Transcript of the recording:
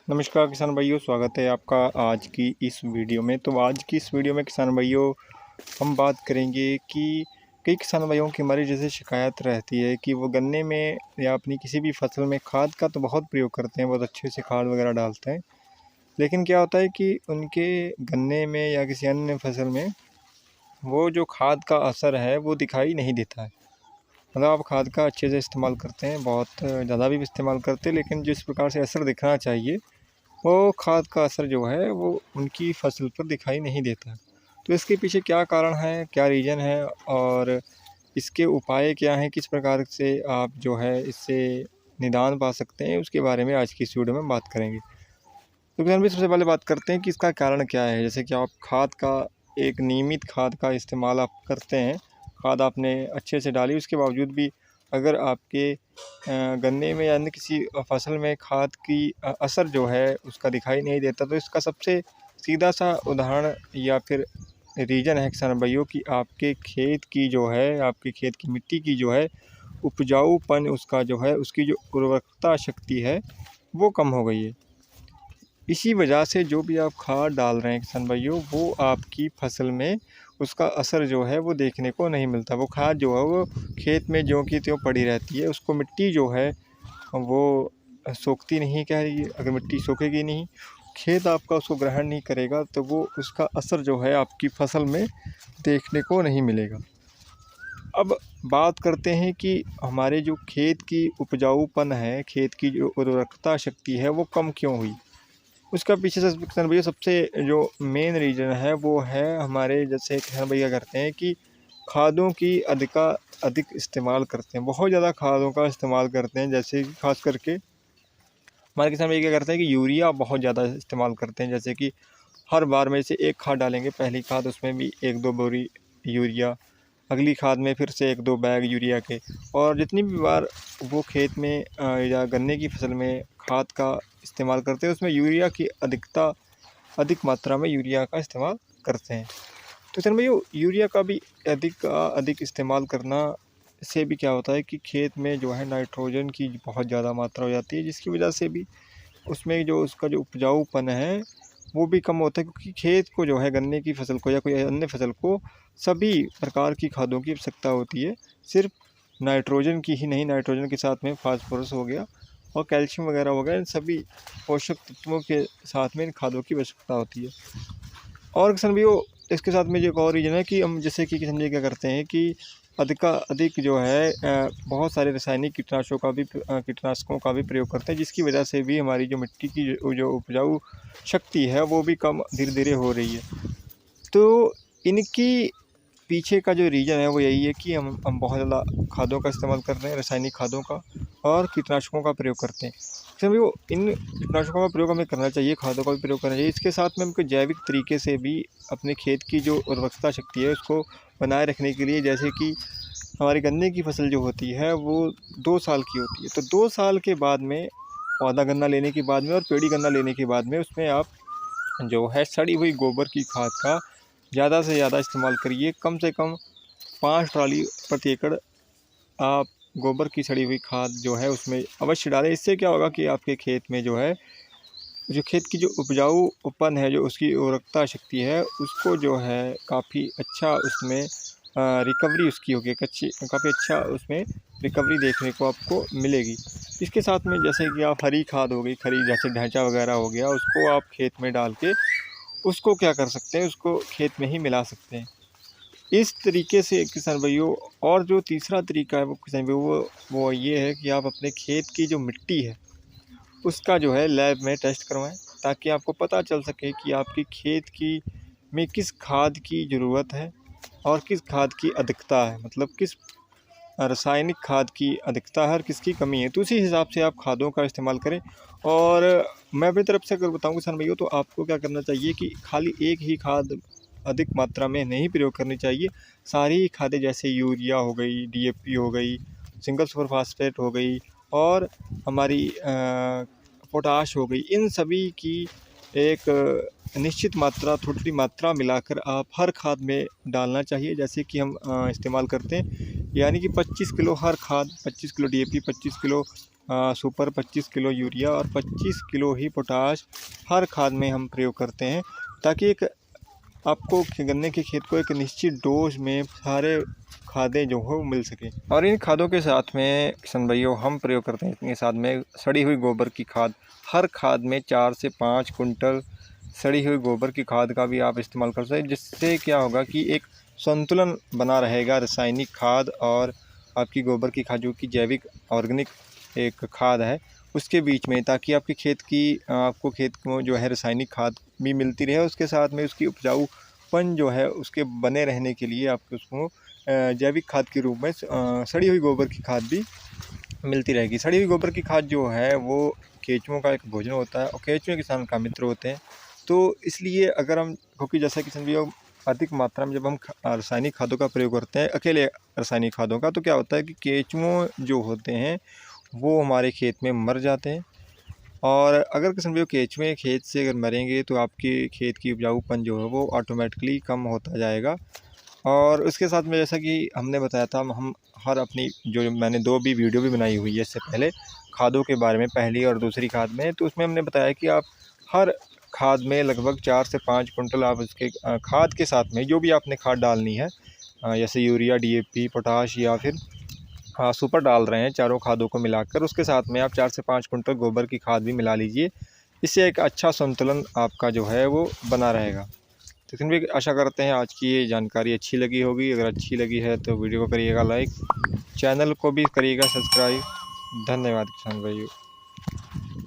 नमस्कार किसान भाइयों, स्वागत है आपका आज की इस वीडियो में। तो आज की इस वीडियो में किसान भाइयों हम बात करेंगे कि कई किसान भाइयों की हमारी जैसे शिकायत रहती है कि वो गन्ने में या अपनी किसी भी फसल में खाद का तो बहुत प्रयोग करते हैं, बहुत अच्छे से खाद वगैरह डालते हैं। लेकिन क्या होता है कि उनके गन्ने में या किसी अन्य फसल में वो जो खाद का असर है वो दिखाई नहीं देता है। मतलब आप खाद का अच्छे से इस्तेमाल करते हैं, बहुत ज़्यादा भी इस्तेमाल करते हैं, लेकिन जिस प्रकार से असर दिखना चाहिए वो खाद का असर जो है वो उनकी फसल पर दिखाई नहीं देता है। तो इसके पीछे क्या कारण है, क्या रीज़न है और इसके उपाय क्या हैं, किस प्रकार से आप जो है इससे निदान पा सकते हैं, उसके बारे में आज की इस वीडियो में बात करेंगे। तो किसान भाई सबसे पहले बात करते हैं कि इसका कारण क्या है। जैसे कि आप खाद का एक नियमित खाद का इस्तेमाल आप करते हैं, खाद आपने अच्छे से डाली, उसके बावजूद भी अगर आपके गन्ने में या अन्य किसी फसल में खाद की असर जो है उसका दिखाई नहीं देता, तो इसका सबसे सीधा सा उदाहरण या फिर रीज़न है किसान भाइयों कि आपके खेत की जो है, आपके खेत की मिट्टी की जो है उपजाऊपन, उसका जो है उसकी जो उर्वरकता शक्ति है वो कम हो गई है। इसी वजह से जो भी आप खाद डाल रहे हैं किसान भाइयों, वो आपकी फसल में उसका असर जो है वो देखने को नहीं मिलता। वो खाद जो है वो खेत में ज्यों की त्यों पड़ी रहती है, उसको मिट्टी जो है वो सोखती नहीं। क्या है, अगर मिट्टी सोखेगी नहीं, खेत आपका उसको ग्रहण नहीं करेगा, तो वो उसका असर जो है आपकी फसल में देखने को नहीं मिलेगा। अब बात करते हैं कि हमारे जो खेत की उपजाऊपन है, खेत की जो उर्वरकता शक्ति है वो कम क्यों हुई। उसका पीछे से किसान भैया सबसे जो मेन रीज़न है वो है हमारे, जैसे किसान भैया करते हैं कि खादों की अधिक इस्तेमाल करते हैं, बहुत ज़्यादा खादों का इस्तेमाल करते हैं। जैसे कि खास करके हमारे किसान भैया क्या करते हैं कि यूरिया बहुत ज़्यादा इस्तेमाल करते हैं। जैसे कि हर बार में से एक खाद डालेंगे, पहली खाद उसमें भी 1-2 बोरी यूरिया, अगली खाद में फिर से 1-2 बैग यूरिया के, और जितनी भी बार वो खेत में या गन्ने की फसल में खाद का इस्तेमाल करते हैं, उसमें यूरिया की अधिक मात्रा में यूरिया का इस्तेमाल करते हैं। तो सर भैया यूरिया का भी अधिक इस्तेमाल करना से भी क्या होता है कि खेत में जो है नाइट्रोजन की बहुत ज़्यादा मात्रा हो जाती है, जिसकी वजह से भी उसमें जो उसका जो उपजाऊपन है वो भी कम होता है। क्योंकि खेत को जो है, गन्ने की फसल को या कोई अन्य फसल को सभी प्रकार की खादों की आवश्यकता होती है। सिर्फ नाइट्रोजन की ही नहीं, नाइट्रोजन के साथ में फास्फोरस हो गया और कैल्शियम वगैरह हो गया, इन सभी पोषक तत्वों के साथ में इन खादों की आवश्यकता होती है। और किसान भाइयों इसके साथ में जो एक और रीज़न है कि हम जैसे कि किसान भाई क्या करते हैं कि अधिक जो है बहुत सारे रासायनिक कीटनाशकों का भी प्रयोग करते हैं, जिसकी वजह से भी हमारी जो मिट्टी की जो उपजाऊ शक्ति है वो भी कम धीरे धीरे हो रही है। तो इनकी पीछे का जो रीज़न है वो यही है कि हम बहुत ज़्यादा खादों का इस्तेमाल कर रहे हैं, रासायनिक खादों का और कीटनाशकों का प्रयोग करते हैं। सभी वो इन कीटनाशकों का प्रयोग हमें करना चाहिए, खादों का भी प्रयोग करना चाहिए। इसके साथ में हमको जैविक तरीके से भी अपने खेत की जो उर्वरकता शक्ति है उसको बनाए रखने के लिए, जैसे कि हमारी गन्ने की फसल जो होती है वो 2 साल की होती है, तो 2 साल के बाद में पौधा गन्ना लेने के बाद में और पेड़ी गन्ना लेने के बाद में उसमें आप जो है सड़ी हुई गोबर की खाद का ज़्यादा से ज़्यादा इस्तेमाल करिए। कम से कम 5 ट्राली प्रति एकड़ आप गोबर की सड़ी हुई खाद जो है उसमें अवश्य डालें। इससे क्या होगा कि आपके खेत में जो है, जो खेत की जो उपजाऊपन है, जो उसकी उर्वरकता शक्ति है, उसको जो है काफ़ी अच्छा उसमें रिकवरी उसकी होगी, काफ़ी अच्छा उसमें रिकवरी देखने को आपको मिलेगी। इसके साथ में जैसे कि आप हरी खाद हो गई, खरी जैसे ढैंचा वगैरह हो गया, उसको आप खेत में डाल के उसको क्या कर सकते हैं, उसको खेत में ही मिला सकते हैं। इस तरीके से किसान भाइयों, और जो तीसरा तरीका है वो किसान भाइयों वो ये है कि आप अपने खेत की जो मिट्टी है उसका जो है लैब में टेस्ट करवाएं, ताकि आपको पता चल सके कि आपकी खेत की में किस खाद की ज़रूरत है और किस खाद की अधिकता है, मतलब किस रासायनिक खाद की अधिकता है और किसकी कमी है। तो उसी हिसाब से आप खादों का इस्तेमाल करें। और मैं अपनी तरफ से अगर बताऊँ किसान भाइयों, तो आपको क्या करना चाहिए कि खाली एक ही खाद अधिक मात्रा में नहीं प्रयोग करनी चाहिए। सारी ही खादें जैसे यूरिया हो गई, डीएपी हो गई, सिंगल सुपर फास्फेट हो गई और हमारी पोटाश हो गई, इन सभी की एक निश्चित मात्रा, थोड़ी मात्रा मिलाकर आप हर खाद में डालना चाहिए। जैसे कि हम इस्तेमाल करते हैं, यानी कि 25 किलो हर खाद, 25 kilo DAP, 25 kilo super 25 kilo urea और 25 किलो ही पोटाश हर खाद में हम प्रयोग करते हैं, ताकि एक आपको गन्ने के खेत को एक निश्चित डोज में सारे खादें जो हो मिल सके। और इन खादों के साथ में किसान भाइयों हम प्रयोग करते हैं इनके साथ में सड़ी हुई गोबर की खाद। हर खाद में 4 से 5 कुंटल सड़ी हुई गोबर की खाद का भी आप इस्तेमाल कर सकते हैं, जिससे क्या होगा कि एक संतुलन बना रहेगा रासायनिक खाद और आपकी गोबर की खाद जो कि जैविक ऑर्गेनिक एक खाद है उसके बीच में, ताकि आपके खेत की आपको खेत को जो है रासायनिक खाद भी मिलती रहे, उसके साथ में उसकी उपजाऊपन जो है उसके बने रहने के लिए आपको उसको जैविक खाद के रूप में सड़ी हुई गोबर की खाद भी मिलती रहेगी। सड़ी हुई गोबर की खाद जो है वो केंचुओं का एक भोजन होता है और केंचुए किसान का मित्र होते हैं। तो इसलिए अगर हम, क्योंकि जैसा किसान भी अधिक मात्रा में जब हम रासायनिक खादों का प्रयोग करते हैं, अकेले रासायनिक खादों का, तो क्या होता है कि केंचुए जो होते हैं वो हमारे खेत में मर जाते हैं। और अगर किसान भी केंचुए खेत से अगर मरेंगे तो आपके खेत की उपजाऊपन जो है वो ऑटोमेटिकली कम होता जाएगा। और उसके साथ में जैसा कि हमने बताया था, हम हर अपनी जो मैंने 2 भी वीडियो भी बनाई हुई है इससे पहले खादों के बारे में, पहली और दूसरी खाद में, तो उसमें हमने बताया कि आप हर खाद में लगभग 4 से 5 कुंटल आप उसके खाद के साथ में जो भी आपने खाद डालनी है, जैसे यूरिया, डीएपी, पोटाश या फिर सुपर डाल रहे हैं, चारों खादों को मिलाकर उसके साथ में आप 4 से 5 कुंटल गोबर की खाद भी मिला लीजिए। इससे एक अच्छा संतुलन आपका जो है वो बना रहेगा। लेकिन भी आशा करते हैं आज की ये जानकारी अच्छी लगी होगी। अगर अच्छी लगी है तो वीडियो को करिएगा लाइक, चैनल को भी करिएगा सब्सक्राइब। धन्यवाद किसान भाइयों।